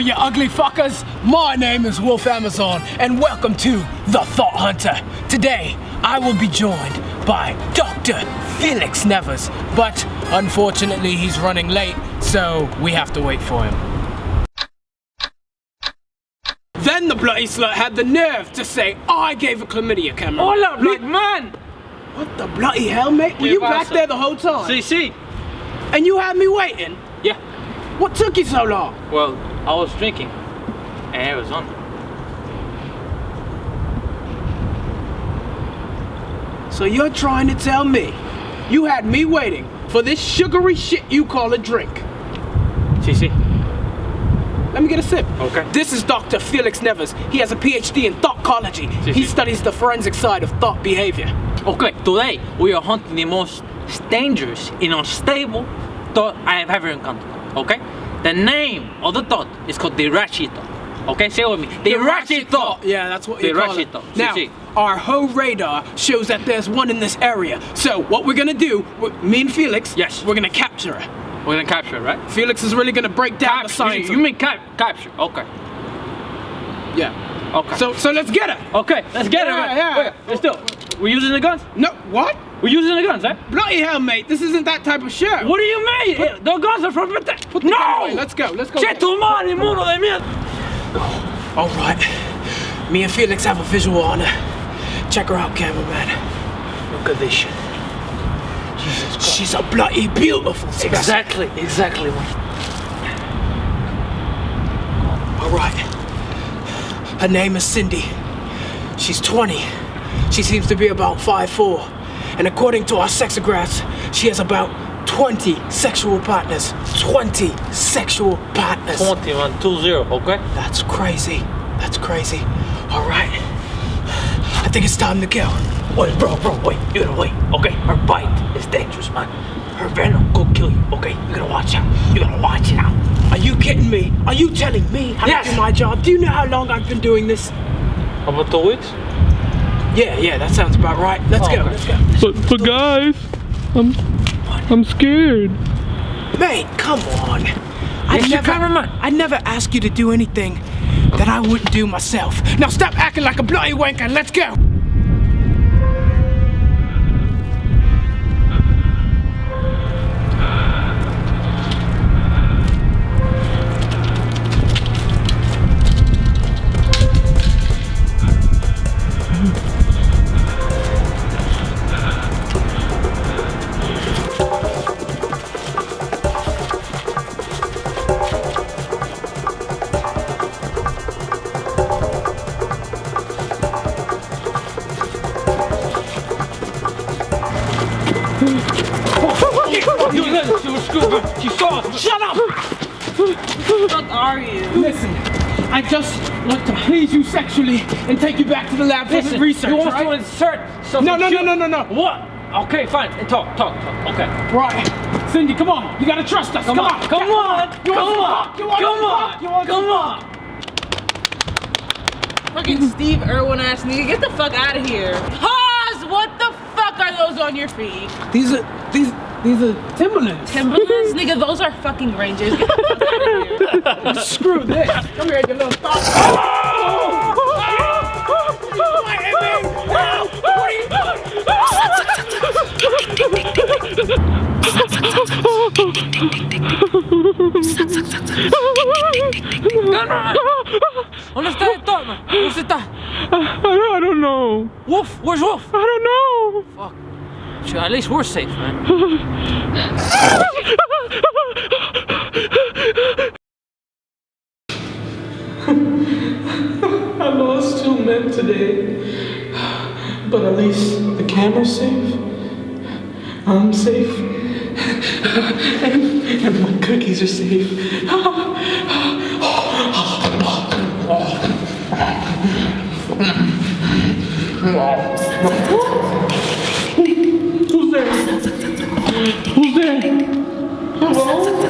you ugly fuckers. My name is Wolf Amazon, and welcome to The Thought Hunter. Today, I will be joined by Dr. Felix Nevers, but unfortunately he's running late, so we have to wait for him. Then the bloody slut had the nerve to say I gave a chlamydia camera. Hola, black man! What the bloody hell, mate? Were you back there the whole time? See. And you had me waiting? Yeah. What took you so long? Well, I was drinking, and it was on. So you're trying to tell me you had me waiting for this sugary shit you call a drink? See. Let me get a sip. Okay. This is Dr. Felix Nevers. He has a PhD in thoughtology. He studies the forensic side of thought behavior. Okay, today we are hunting the most dangerous and unstable thought I have ever encountered. Okay? The name of the thought is called the Ratchet Thot. Okay, say it with me. The Ratchet Thot. Yeah, that's what you call it. Thot. Now, our whole radar shows that there's one in this area. So what we're gonna do, me and Felix, yes, we're gonna capture her. We're gonna capture her, right? Felix is really gonna break down the science. You mean capture? Okay. Yeah. Okay. So let's get her. Okay, let's get her. Yeah. Let's do it. We're using the guns? No, what? We're using the guns, eh? Bloody hell, mate! This isn't that type of show. What do you mean? The guns are from No! Let's go. Che tu mano, muro de mierda! All right. Me and Felix have a visual on her. Check her out, cameraman. Look at this shit. Jesus Christ. She's a bloody beautiful thing. Exactly. All right. Her name is Cindy. She's 20. She seems to be about 5'4". And according to our sexographs, she has about 20 sexual partners. 20 sexual partners. 20, man, 20, okay? That's crazy. All right. I think it's time to kill. Wait, bro, wait. You gotta wait, okay? Her bite is dangerous, man. Her venom could kill you, okay? You gotta watch out. Are you kidding me? Are you telling me how to do my job? Do you know how long I've been doing this? About 2 weeks? Yeah, that sounds about right. Let's go. But guys, I'm scared. Mate, come on. I'd never ask you to do anything that I wouldn't do myself. Now stop acting like a bloody wanker and let's go. She saw us. Shut up! What are you? Listen, I just want to please you sexually and take you back to the lab for some research, you want right? to insert something? No. What? Okay, fine. Talk. Okay. Right. Cindy, come on. You gotta trust us. Come on. Come on. Fucking Steve Irwin ass nigga, get the fuck out of here. Pause! What the fuck are those on your feet? These are Timberlands. Timberlands? Nigga, those are fucking Rangers. Get the fuck out of here. Screw this. Come here, you little thought. ¿Dónde está el Thot, man? ¿Dónde está? I don't know. Wolf? Where's Wolf? I don't know. Fuck. Sure, at least we're safe, man. I lost 2 men today, but at least the camera's safe. I'm safe, and my cookies are safe. Who's there? Hello?